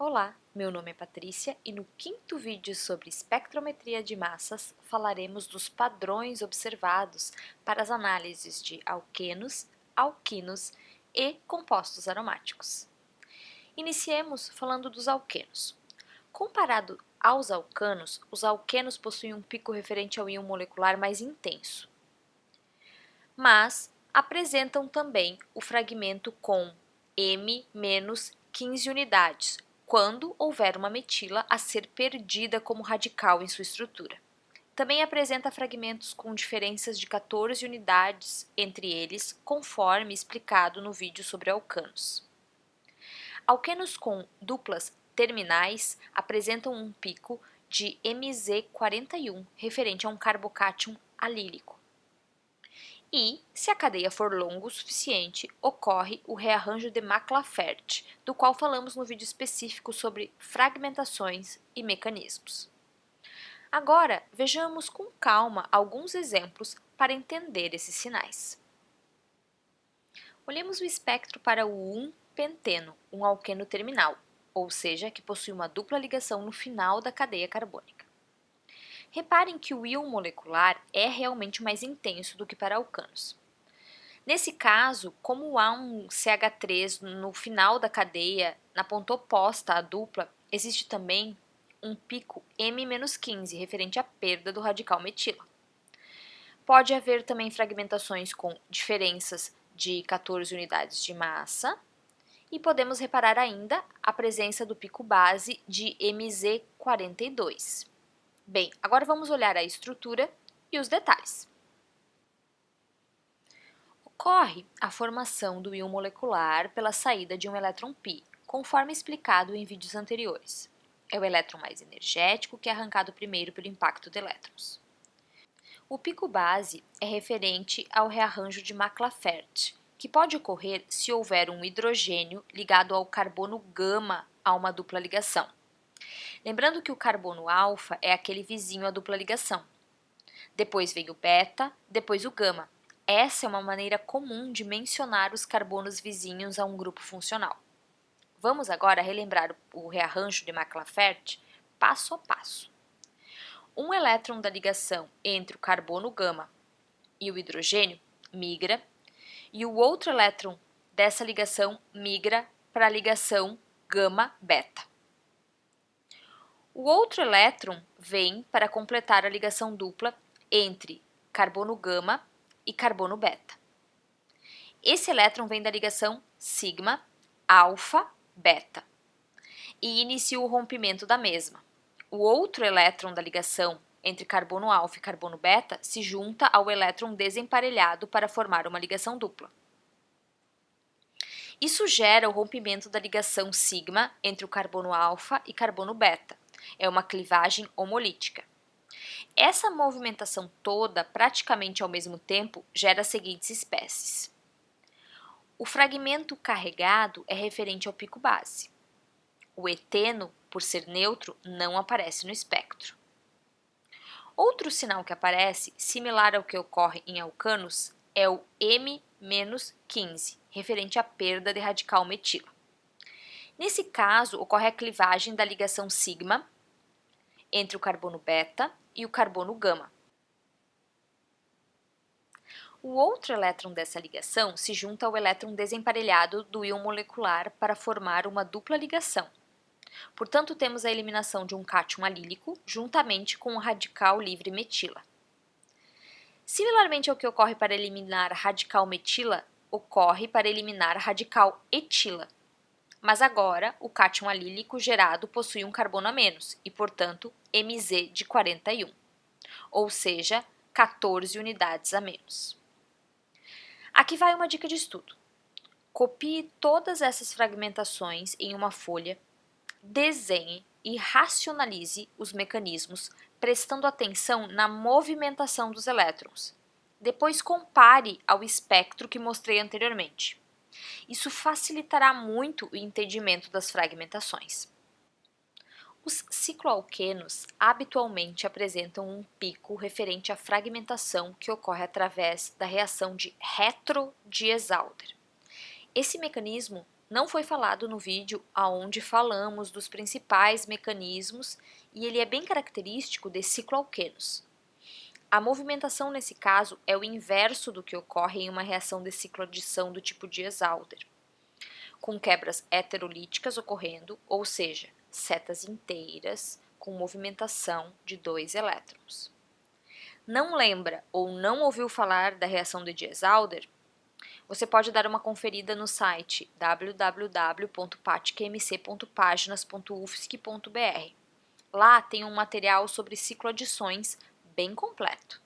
Olá, meu nome é Patrícia e no quinto vídeo sobre espectrometria de massas falaremos dos padrões observados para as análises de alquenos, alquinos e compostos aromáticos. Iniciemos falando dos alquenos. Comparado aos alcanos, os alquenos possuem um pico referente ao íon molecular mais intenso, mas apresentam também o fragmento com M-15 unidades, quando houver uma metila a ser perdida como radical em sua estrutura. Também apresenta fragmentos com diferenças de 14 unidades entre eles, conforme explicado no vídeo sobre alcanos. Alquenos com duplas terminais apresentam um pico de Mz41, referente a um carbocátion alílico. E, se a cadeia for longa o suficiente, ocorre o rearranjo de Maclafert, do qual falamos no vídeo específico sobre fragmentações e mecanismos. Agora, vejamos com calma alguns exemplos para entender esses sinais. Olhemos o espectro para o 1-penteno, um alqueno terminal, ou seja, que possui uma dupla ligação no final da cadeia carbônica. Reparem que o íon molecular é realmente mais intenso do que para alcanos. Nesse caso, como há um CH3 no final da cadeia, na ponta oposta à dupla, existe também um pico M-15, referente à perda do radical metila. Pode haver também fragmentações com diferenças de 14 unidades de massa, e podemos reparar ainda a presença do pico base de Mz42. Bem, agora vamos olhar a estrutura e os detalhes. Ocorre a formação do íon molecular pela saída de um elétron π, conforme explicado em vídeos anteriores. É o elétron mais energético que é arrancado primeiro pelo impacto de elétrons. O pico base é referente ao rearranjo de Maclafert, que pode ocorrer se houver um hidrogênio ligado ao carbono gama a uma dupla ligação. Lembrando que o carbono alfa é aquele vizinho à dupla ligação. Depois vem o beta, depois o gama. Essa é uma maneira comum de mencionar os carbonos vizinhos a um grupo funcional. Vamos agora relembrar o rearranjo de Maclafert passo a passo. Um elétron da ligação entre o carbono gama e o hidrogênio migra, e o outro elétron dessa ligação migra para a ligação gama-beta. O outro elétron vem para completar a ligação dupla entre carbono gama e carbono beta. Esse elétron vem da ligação sigma, alfa, beta e inicia o rompimento da mesma. O outro elétron da ligação entre carbono alfa e carbono beta se junta ao elétron desemparelhado para formar uma ligação dupla. Isso gera o rompimento da ligação sigma entre o carbono alfa e carbono beta. É uma clivagem homolítica. Essa movimentação toda, praticamente ao mesmo tempo, gera as seguintes espécies. O fragmento carregado é referente ao pico base. O eteno, por ser neutro, não aparece no espectro. Outro sinal que aparece, similar ao que ocorre em alcanos, é o M-15, referente à perda de radical metila. Nesse caso, ocorre a clivagem da ligação sigma entre o carbono beta e o carbono gama. O outro elétron dessa ligação se junta ao elétron desemparelhado do íon molecular para formar uma dupla ligação. Portanto, temos a eliminação de um cátion alílico juntamente com o radical livre metila. Similarmente ao que ocorre para eliminar radical metila, ocorre para eliminar radical etila. Mas agora, o cátion alílico gerado possui um carbono a menos e, portanto, Mz de 41, ou seja, 14 unidades a menos. Aqui vai uma dica de estudo. Copie todas essas fragmentações em uma folha, desenhe e racionalize os mecanismos, prestando atenção na movimentação dos elétrons. Depois compare ao espectro que mostrei anteriormente. Isso facilitará muito o entendimento das fragmentações. Os cicloalquenos habitualmente apresentam um pico referente à fragmentação que ocorre através da reação de Heterodyesalder. Esse mecanismo não foi falado no vídeo onde falamos dos principais mecanismos e ele é bem característico de cicloalquenos. A movimentação nesse caso é o inverso do que ocorre em uma reação de cicloadição do tipo Diels-Alder, com quebras heterolíticas ocorrendo, ou seja, setas inteiras com movimentação de 2 elétrons. Não lembra ou não ouviu falar da reação de Diels-Alder? Você pode dar uma conferida no site www.patkmc.paginas.ufsc.br. Lá tem um material sobre cicloadições bem completo.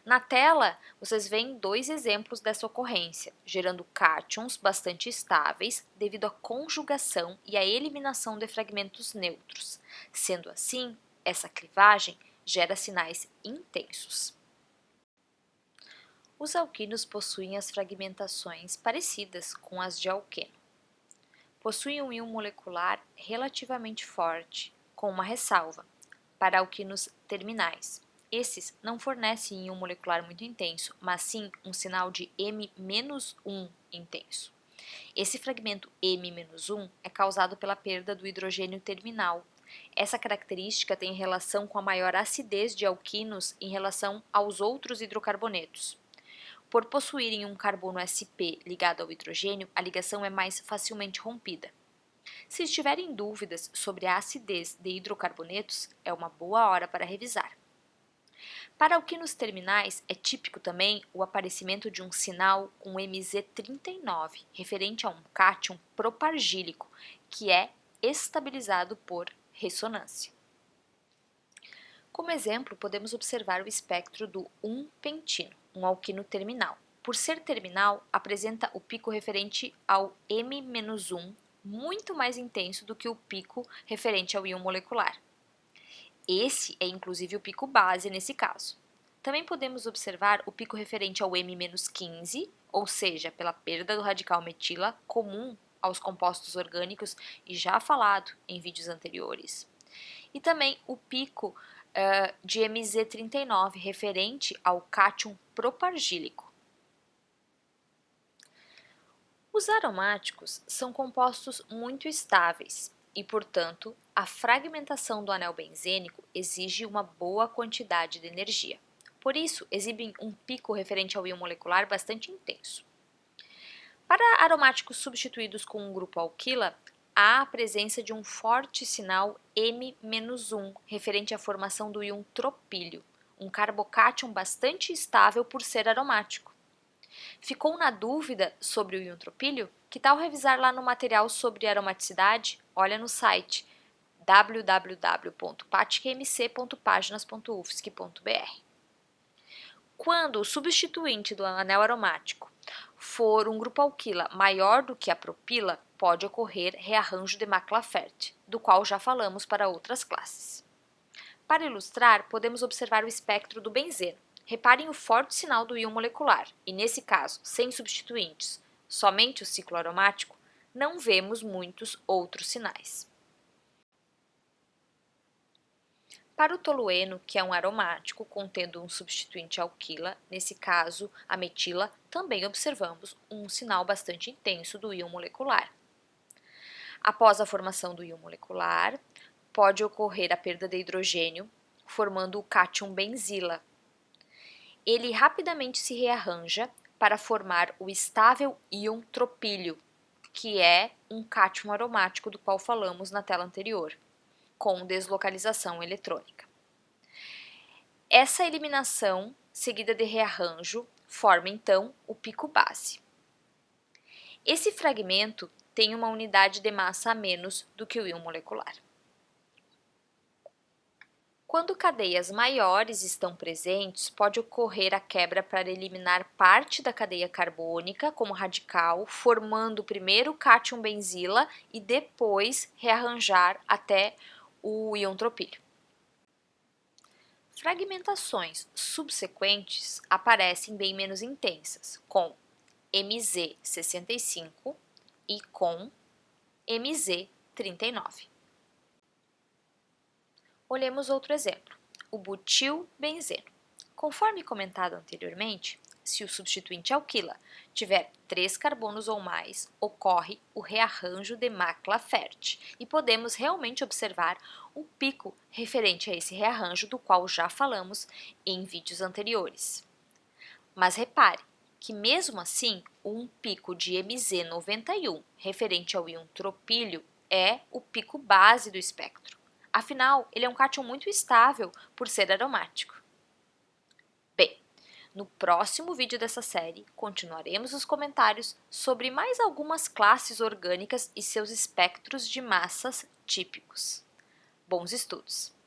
Na tela, vocês veem 2 exemplos dessa ocorrência, gerando cátions bastante estáveis devido à conjugação e à eliminação de fragmentos neutros. Sendo assim, essa clivagem gera sinais intensos. Os alquinos possuem as fragmentações parecidas com as de alqueno. Possuem um íon molecular relativamente forte, com uma ressalva, para alquinos terminais. Esses não fornecem íon molecular muito intenso, mas sim um sinal de M-1 intenso. Esse fragmento M-1 é causado pela perda do hidrogênio terminal. Essa característica tem relação com a maior acidez de alquinos em relação aos outros hidrocarbonetos. Por possuírem um carbono sp ligado ao hidrogênio, a ligação é mais facilmente rompida. Se estiverem dúvidas sobre a acidez de hidrocarbonetos, é uma boa hora para revisar. Para alquinos terminais, é típico também o aparecimento de um sinal com Mz39, referente a um cátion propargílico, que é estabilizado por ressonância. Como exemplo, podemos observar o espectro do 1-pentino, um alquino terminal. Por ser terminal, apresenta o pico referente ao M-1 muito mais intenso do que o pico referente ao íon molecular. Esse é inclusive o pico base nesse caso. Também podemos observar o pico referente ao M-15, ou seja, pela perda do radical metila, comum aos compostos orgânicos e já falado em vídeos anteriores. E também o pico de Mz39, referente ao cátion propargílico. Os aromáticos são compostos muito estáveis e, portanto, a fragmentação do anel benzênico exige uma boa quantidade de energia. Por isso, exibem um pico referente ao íon molecular bastante intenso. Para aromáticos substituídos com um grupo alquila, há a presença de um forte sinal M-1, referente à formação do íon tropílio, um carbocátion bastante estável por ser aromático. Ficou na dúvida sobre o íon tropílio? Que tal revisar lá no material sobre aromaticidade? Olha no site www.patkmc.paginas.ufsc.br. Quando o substituinte do anel aromático for um grupo alquila maior do que a propila, pode ocorrer rearranjo de Mac-Lafferty, do qual já falamos para outras classes. Para ilustrar, podemos observar o espectro do benzeno. Reparem o forte sinal do íon molecular, e nesse caso, sem substituintes, somente o ciclo aromático, não vemos muitos outros sinais. Para o tolueno, que é um aromático contendo um substituinte alquila, nesse caso a metila, também observamos um sinal bastante intenso do íon molecular. Após a formação do íon molecular, pode ocorrer a perda de hidrogênio, formando o cátion benzila. Ele rapidamente se rearranja para formar o estável íon tropílio, que é um cátion aromático do qual falamos na tela anterior, com deslocalização eletrônica. Essa eliminação, seguida de rearranjo, forma então o pico base. Esse fragmento tem uma unidade de massa a menos do que o íon molecular. Quando cadeias maiores estão presentes, pode ocorrer a quebra para eliminar parte da cadeia carbônica como radical, formando primeiro o cátion benzila e depois rearranjar até o íon tropílio. Fragmentações subsequentes aparecem bem menos intensas, com Mz65 e com Mz39. Olhemos outro exemplo, o butilbenzeno. Conforme comentado anteriormente, se o substituinte alquila tiver 3 carbonos ou mais, ocorre o rearranjo de Mac-Lafert e podemos realmente observar um pico referente a esse rearranjo do qual já falamos em vídeos anteriores. Mas repare que mesmo assim, um pico de MZ91 referente ao íon tropílio é o pico base do espectro. Afinal, ele é um cátion muito estável por ser aromático. Bem, no próximo vídeo dessa série, continuaremos os comentários sobre mais algumas classes orgânicas e seus espectros de massas típicos. Bons estudos!